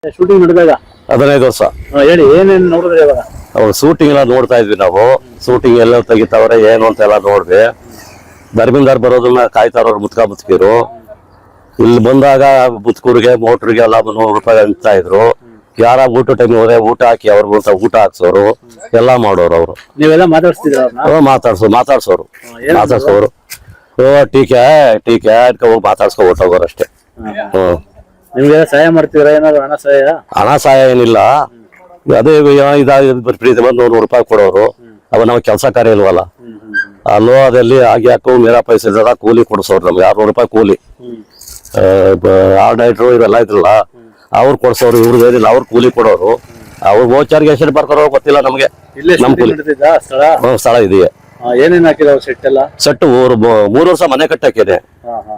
Shooting ನಡೆದಾಗ 15 ವರ್ಷ ಹೇಳಿ ಏನೇನು ನೋಡಿದ್ರಿ ಇವಾಗ? ಅವ್ರು ಶೂಟಿಂಗ್ ಎಲ್ಲ ನೋಡ್ತಾ ಇದ್ವಿ ನಾವು. ಶೂಟಿಂಗ್ ಎಲ್ಲ ತೆಗಿತಾವ್ರೆ ಏನು ಅಂತ ಎಲ್ಲ ನೋಡ್ವಿ. ಧರ್ಮಿಂದರ್ ಬರೋದನ್ನ ಕಾಯ್ತಾರವ್ರು ಮುತ್ಕಿರು. ಇಲ್ಲಿ ಬಂದಾಗ ಮುತ್ಕೂರಿಗೆ ಮೋಟ್ರಿಗೆ ಎಲ್ಲ 100 ರೂಪಾಯಿ ಅಂತ ಇದ್ರು. ಯಾರ ಊಟ ಟೈಮ್ ಹೋದ್ರೆ ಊಟ ಹಾಕಿ ಅವ್ರಿಗೆ ಊಟ ಹಾಕ್ಸೋರು ಎಲ್ಲ ಮಾಡೋರು ಅವರು. ನೀವೆಲ್ಲ ಮಾತಾಡ್ಸ್ತಿದ್ರ? ಮಾತಾಡ್ಸೋರು ಟೀಕೆ ಹೋಗಿ ಮಾತಾಡ್ಸ್ಕೊ ಹೊಟ್ಟೋಗೋರು ಅಷ್ಟೇ. ನಿಮ್ಗೆಲ್ಲ ಸಹಾಯ ಮಾಡ್ತೀರಾ? ಏನಾದ್ರು ಹಣ ಸಹಾಯ ಏನಿಲ್ಲ. ಅದೇ ಪ್ರೀತಿ ಬಂದು 100 ರೂಪಾಯಿ ಕೊಡೋರು. ಅವ ನಾವು ಕೆಲಸ ಕಾರ್ಯ ಇಲ್ವಲ್ಲ, ಅಲ್ಲೋ ಅದಲ್ಲಿ ಆಗಿ ಹಾಕು ಮೀರಾ ಪೈಸೆ ಕೂಲಿ ಕೊಡ್ಸೋರು ನಮ್ಗೆ 600 ರೂಪಾಯಿ ಕೂಲಿ. ಆರ್ಡೈಟ್ರು ಇವೆಲ್ಲ ಇದ್ರಲ್ಲ ಅವ್ರು ಕೊಡ್ಸೋರು, ಇವ್ರದ್ದು ಏನಿಲ್ಲ ಅವ್ರು ಕೂಲಿ ಕೊಡೋರು. ಅವ್ರು ಗೋಚಾರ್ಗೆ ಎಷ್ಟು ಬರ್ತಾರೋ ಗೊತ್ತಿಲ್ಲ ನಮ್ಗೆ. ನಮ್ ಕೂಲಿ ಸ್ಥಳ ಇದೆಯೇ. ಏನೇನ್ ಹಾಕಿದಾವ್ ಸೆಟ್ ಎಲ್ಲ? ಸೆಟ್ 3 ವರ್ಷ ಮನೆ ಕಟ್ಟಾಕಿದೆ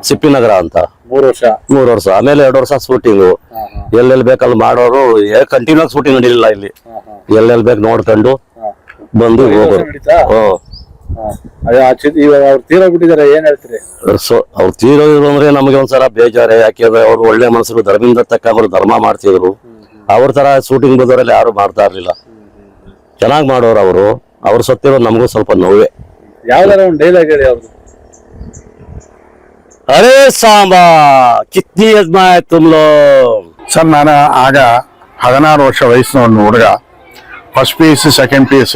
ಸಿಪ್ಪಿ ನಗರ ಅಂತ. 3 ವರ್ಷ ಆಮೇಲೆ 2 ವರ್ಷ ಶೂಟಿಂಗು. ಎಲ್ಲೆಲ್ಲಿ ಬೇಕಲ್ಲಿ ಮಾಡೋರು. ಕಂಟಿನ್ಯೂ ಶೂಟಿಂಗ್ ನಡೀಲಿಲ್ಲ ಇಲ್ಲಿ. ಎಲ್ಲೆಲ್ಲಿ ಬೇಕು ನೋಡ್ಕೊಂಡು ಬಂದು ಹೋಗೋರು. ಅವ್ರು ತೀರೋಗ್ಬಿಟ್ಟಿದಾರೆ, ಏನ್ ಹೇಳ್ತೀರಿ? ಅವ್ರು ತೀರೋದ್ರು ಅಂದ್ರೆ ನಮ್ಗೆ ಒಂದ್ಸಲ ಬೇಜಾರೆ. ಯಾಕೆಂದ್ರೆ ಅವ್ರು ಒಳ್ಳೆ ಮನಸ್ಸರು, ಧರ್ಮದಿಂದ ತಕ್ಕ ಅವರು ಧರ್ಮ ಮಾಡ್ತಿದ್ರು. ಅವ್ರ ತರ ಶೂಟಿಂಗ್ ಬಂದವರೆಲ್ಲ ಯಾರು ಮಾಡ್ತಾ ಇರ್ಲಿಲ್ಲ. ಚೆನ್ನಾಗ್ ಮಾಡೋರು ಅವರು. ಅವ್ರು ಸತ್ತಿರೋದು ನಮಗೂ ಸ್ವಲ್ಪ ನೋವೇ. ಯಾವ್ದಾರ ಒಂದು ಡೈಲಾಗ್ ಹೇಳಿ ಅವ್ರದ್ದು. ಅರೇ ಸಾಂಬಾ ಕಿತ್ನಿ ಅಜ್ಮಾಯ ತುಮ್ ಲೋಗ್. ಸರ್, ನಾನು ಆಗ 16 ವರ್ಷ ವಯಸ್ಸಿನ ಒಂದು ಹುಡುಗ. ಫಸ್ಟ್ PUC ಸೆಕೆಂಡ್ PUC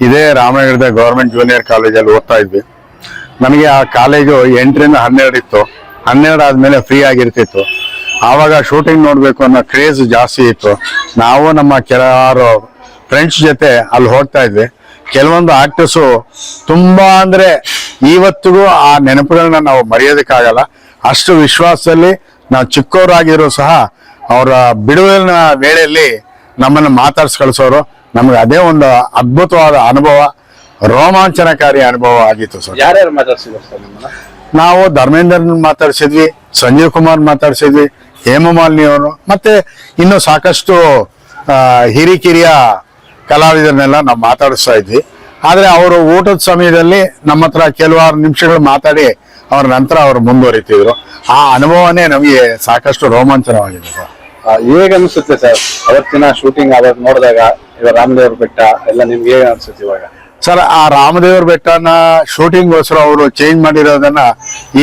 ಇದೇ ರಾಮನಗರದ ಗವರ್ಮೆಂಟ್ ಜೂನಿಯರ್ ಕಾಲೇಜಲ್ಲಿ ಓದ್ತಾ ಇದ್ವಿ. ನಮಗೆ ಆ ಕಾಲೇಜು 8ರಿಂದ 12 ಇತ್ತು. 12 ಆದ್ಮೇಲೆ ಫ್ರೀ ಆಗಿರ್ತಿತ್ತು. ಆವಾಗ ಶೂಟಿಂಗ್ ನೋಡ್ಬೇಕು ಅನ್ನೋ ಕ್ರೇಜ್ ಜಾಸ್ತಿ ಇತ್ತು. ನಾವು ನಮ್ಮ ಕೆಲವಾರು ಫ್ರೆಂಡ್ಸ್ ಜೊತೆ ಅಲ್ಲಿ ಹೋಗ್ತಾ ಇದ್ವಿ. ಕೆಲವೊಂದು ಆಕ್ಟರ್ಸು ತುಂಬಾ ಅಂದ್ರೆ ಇವತ್ತಿಗೂ ಆ ನೆನಪುಗಳನ್ನ ನಾವು ಮರೆಯೋದಕ್ಕಾಗಲ್ಲ. ಅಷ್ಟು ವಿಶ್ವಾಸದಲ್ಲಿ ನಾವು ಚಿಕ್ಕವರಾಗಿರೋ ಸಹ ಅವರ ಬಿಡುವಿನ ವೇಳೆಯಲ್ಲಿ ನಮ್ಮನ್ನು ಮಾತಾಡ್ಸಿ ಕಳಿಸೋರು. ನಮ್ಗೆ ಅದೇ ಒಂದು ಅದ್ಭುತವಾದ ಅನುಭವ, ರೋಮಾಂಚನಕಾರಿ ಅನುಭವ ಆಗಿತ್ತು ಸರ್. ಯಾರ್ಯಾರು ಮಾತಾಡ್ಸಿದ್ರು ಸರ್ ನಿಮ್ಮನ್ನ? ನಾವು ಧರ್ಮೇಂದರ್ ಮಾತಾಡ್ಸಿದ್ವಿ, ಸಂಜೀವ್ ಕುಮಾರ್ ಮಾತಾಡ್ಸಿದ್ವಿ, ಹೇಮಮಾಲಿನಿ ಅವರು, ಮತ್ತೆ ಇನ್ನು ಸಾಕಷ್ಟು ಹಿರಿಕಿರಿಯ ಕಲಾವಿದರನ್ನೆಲ್ಲ ನಾವು ಮಾತಾಡಿಸ್ತಾ ಇದ್ವಿ. ಆದ್ರೆ ಅವರು ಊಟದ ಸಮಯದಲ್ಲಿ ನಮ್ಮ ಹತ್ರ ಕೆಲವಾರು ನಿಮಿಷಗಳು ಮಾತಾಡಿ ಅವ್ರ ನಂತರ ಅವರು ಮುಂದುವರಿತಿದ್ರು. ಆ ಅನುಭವನೇ ನಮಗೆ ಸಾಕಷ್ಟು ರೋಮಾಂಚನವಾಗಿದೆ ಸರ್. ಹೇಗ ಅನ್ಸುತ್ತೆ ಸರ್ ಅವತ್ತಿನ ಶೂಟಿಂಗ್ ಆದಾಗ ನೋಡಿದಾಗ? ಇವಾಗ ರಾಮದೇವ್ರ ಬೆಟ್ಟ ಎಲ್ಲ ನಿಮ್ಗೆ ಹೇಗ ಅನ್ಸುತ್ತೆ ಇವಾಗ? ಸರ್, ಆ ರಾಮದೇವ್ರ ಬೆಟ್ಟನ ಶೂಟಿಂಗ್ಗೋಸ್ಕರ ಅವರು ಚೇಂಜ್ ಮಾಡಿರೋದನ್ನ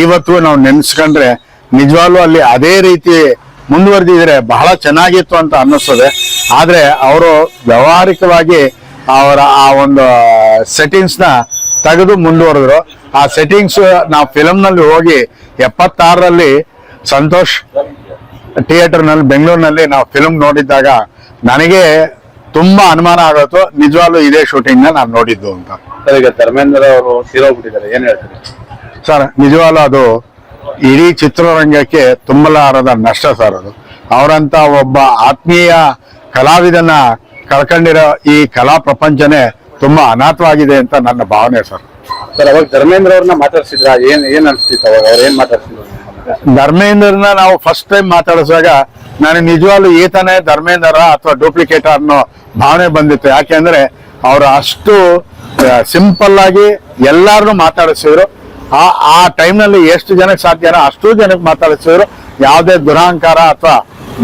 ಇವತ್ತು ನಾವು ನೆನ್ಸ್ಕೊಂಡ್ರೆ ನಿಜವಾಗ್ಲೂ ಅಲ್ಲಿ ಅದೇ ರೀತಿ ಮುಂದುವರೆದಿದ್ರೆ ಬಹಳ ಚೆನ್ನಾಗಿತ್ತು ಅಂತ ಅನ್ನಿಸ್ತದೆ. ಆದ್ರೆ ಅವರು ವ್ಯವಹಾರಿಕವಾಗಿ ಅವರ ಆ ಒಂದು ಸೆಟ್ಟಿಂಗ್ಸ್ ನ ತೆಗೆದು ಮುಂದುವರೆದ್ರು. ಆ ಸೆಟ್ಟಿಂಗ್ಸ್ ನಾವು ಫಿಲಮ್ ನಲ್ಲಿ ಹೋಗಿ 76ರಲ್ಲಿ ಸಂತೋಷ್ ಥಿಯೇಟರ್ ನಲ್ಲಿ ಬೆಂಗಳೂರಿನಲ್ಲಿ ನಾವು ಫಿಲ್ಮ್ ನೋಡಿದ್ದಾಗ ನನಗೆ ತುಂಬಾ ಅನುಮಾನ ಆಗೋದು, ನಿಜವಾಗ್ಲೂ ಇದೇ ಶೂಟಿಂಗ್ ನ ನಾನು ನೋಡಿದ್ದು ಅಂತ. ಈಗ ಧರ್ಮೇಂದ್ರ ಅವರು ತೀರೋಗ್ಬಿಟ್ಟಿದ್ದಾರೆ, ಏನ್ ಹೇಳ್ತೀರಿ ಸರ್? ನಿಜವಾಗ್ಲೂ ಅದು ಇಡೀ ಚಿತ್ರರಂಗಕ್ಕೆ ತುಂಬಲಾರದ ನಷ್ಟ ಸರ್. ಅದು ಅವರಂತ ಒಬ್ಬ ಆತ್ಮೀಯ ಕಲಾವಿದನ ಕಳ್ಕೊಂಡಿರೋ ಈ ಕಲಾ ಪ್ರಪಂಚನೇ ತುಂಬಾ ಅನಾಥವಾಗಿದೆ ಅಂತ ನನ್ನ ಭಾವನೆ ಸರ್. ಸರ್, ಅವಾಗ ಧರ್ಮೇಂದ್ರ ಅವ್ರನ್ನ ಮಾತಾಡ್ಸಿದ್ರ? ಏನ್ ಅನ್ಸ್ತಿತ್ತು ಅವಾಗ? ಅವ್ರು ಏನ್ ಮಾತಾಡ್ಸಿದ್ರು? ಧರ್ಮೇಂದ್ರನ ನಾವು ಫಸ್ಟ್ ಟೈಮ್ ಮಾತಾಡಿಸುವಾಗ ನಾನು ನಿಜವಾಗ್ಲೂ ಈತನೇ ಧರ್ಮೇಂದ್ರ ಅಥವಾ ಡೂಪ್ಲಿಕೇಟ್ ಅನ್ನೋ ಭಾವನೆ ಬಂದಿತ್ತು. ಯಾಕೆಂದ್ರೆ ಅವರು ಅಷ್ಟು ಸಿಂಪಲ್ ಆಗಿ ಎಲ್ಲಾರನ್ನು ಮಾತಾಡಿಸಿದ್ರು. ಆ ಟೈಮ್ ನಲ್ಲಿ ಎಷ್ಟು ಜನಕ್ಕೆ ಸಾಧ್ಯನೋ ಅಷ್ಟು ಜನಕ್ಕೆ ಮಾತಾಡಿಸಿದ್ರು. ಯಾವುದೇ ದುರಹಂಕಾರ ಅಥವಾ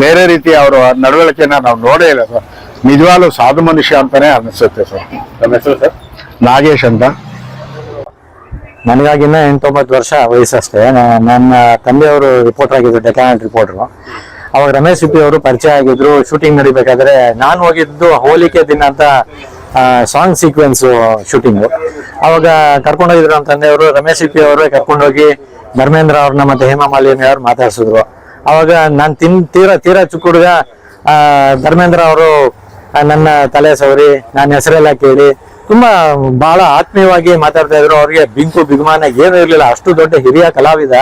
ಬೇರೆ ರೀತಿ ಅವರ ನಡವಳಿಕೆನ ನಾವು ನೋಡೇ ಇಲ್ಲ ಸರ್. ನಿಜವಾಗ್ಲೂ ಸಾಧು ಮನುಷ್ಯ ಅಂತಾನೆ ಅನಿಸುತ್ತೆ ಸರ್. ನಮ್ಮ ಹೆಸರು ಸರ್? ನಾಗೇಶ್ ಅಂತ. ನನಗಾಗಿನ್ನ 8-9 ವರ್ಷ ವಯಸ್ಸಷ್ಟೇ. ನನ್ನ ತಂದೆಯವರು ರಿಪೋರ್ಟರ್ ಆಗಿದ್ರು, ಡೆಕಾನ್ ರಿಪೋರ್ಟರ್. ಅವಾಗ ರಮೇಶ್ ಸಿಪ್ಪಿ ಅವರು ಪರಿಚಯ ಆಗಿದ್ರು. ಶೂಟಿಂಗ್ ನಡಿಬೇಕಾದ್ರೆ ನಾನು ಹೋಗಿದ್ದು ಹೋಲಿಕೆ ದಿನ ಅಂತ ಸಾಂಗ್ ಸೀಕ್ವೆನ್ಸ್ ಶೂಟಿಂಗು. ಅವಾಗ ಕರ್ಕೊಂಡೋಗಿದ್ರು ನಮ್ಮ ತಂದೆಯವರು. ರಮೇಶ್ ಸಿಪ್ಪಿ ಅವರು ಕರ್ಕೊಂಡೋಗಿ ಧರ್ಮೇಂದ್ರ ಅವ್ರನ್ನ ಮತ್ತೆ ಹೇಮಮಾಲಿನಿ ಅವ್ರು ಮಾತಾಡ್ಸಿದ್ರು. ಅವಾಗ ನಾನು ತೀರಾ ಚಿಕ್ಕ ಹುಡುಗ. ಧರ್ಮೇಂದ್ರ ಅವರು ನನ್ನ ತಲೆ ಸವರಿ ನನ್ನ ಹೆಸರೆಲ್ಲ ಕೇಳಿ ತುಂಬಾ ಬಹಳ ಆತ್ಮೀಯವಾಗಿ ಮಾತಾಡ್ತಾ ಇದ್ರು. ಅವ್ರಿಗೆ ಬಿಗುಮಾನ ಏನು ಇರ್ಲಿಲ್ಲ. ಅಷ್ಟು ದೊಡ್ಡ ಹಿರಿಯ ಕಲಾವಿದ,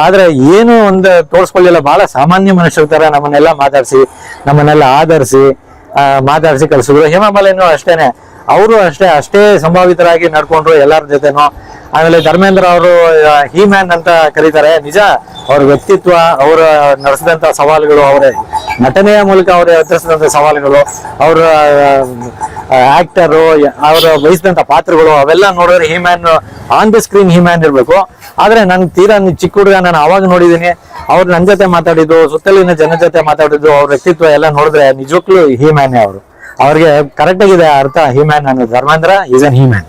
ಆದ್ರೆ ಏನು ಒಂದು ತೋರ್ಸ್ಕೊಳ್ಳಿಲ್ಲ. ಬಹಳ ಸಾಮಾನ್ಯ ಮನುಷ್ಯರ ತರ ನಮ್ಮನ್ನೆಲ್ಲ ಮಾತಾಡ್ಸಿ, ನಮ್ಮನ್ನೆಲ್ಲ ಆಧರಿಸಿ ಮಾತಾಡ್ಸಿ ಕಳ್ಸಿದ್ರು. ಹೇಮಮಾಲಿನಿಯೂ ಅಷ್ಟೇನೆ, ಅವರು ಅಷ್ಟೇ ಸಂಭಾವಿತರಾಗಿ ನಡ್ಕೊಂಡ್ರು ಎಲ್ಲರ ಜೊತೆನೂ. ಆಮೇಲೆ ಧರ್ಮೇಂದ್ರ ಅವರು ಹಿ ಮ್ಯಾನ್ ಅಂತ ಕರೀತಾರೆ. ನಿಜ, ಅವ್ರ ವ್ಯಕ್ತಿತ್ವ, ಅವರ ನಡೆಸಿದಂತ ಸವಾಲುಗಳು, ಅವರ ನಟನೆಯ ಮೂಲಕ ಅವರು ಎದುರಿಸಿದಂತ ಸವಾಲುಗಳು, ಅವರ ಆಕ್ಟರ್, ಅವರ ವಹಿಸಿದಂತ ಪಾತ್ರಗಳು ಅವೆಲ್ಲ ನೋಡಿದ್ರೆ He Man on the screen He Man ಇರ್ಬೇಕು. ಆದ್ರೆ ನನ್ ತೀರಾ ಚಿಕ್ಕ ಹುಡುಗ, ನಾನು ಅವಾಗ ನೋಡಿದೀನಿ, ಅವ್ರು ನನ್ ಜೊತೆ ಮಾತಾಡಿದ್ದು, ಸುತ್ತಲಿನ ಜನ ಜೊತೆ ಮಾತಾಡಿದ್ದು, ಅವ್ರ ವ್ಯಕ್ತಿತ್ವ ಎಲ್ಲ ನೋಡಿದ್ರೆ ನಿಜಕ್ಕೂ ಹೀಮ್ಯಾನ್ ಅವರು. ಅವ್ರಿಗೆ ಕರೆಕ್ಟ್ ಆಗಿದೆ ಅರ್ಥ ಹೀಮ್ಯಾನ್ ಅನ್ನೋದು. Dharmendra is an He Man.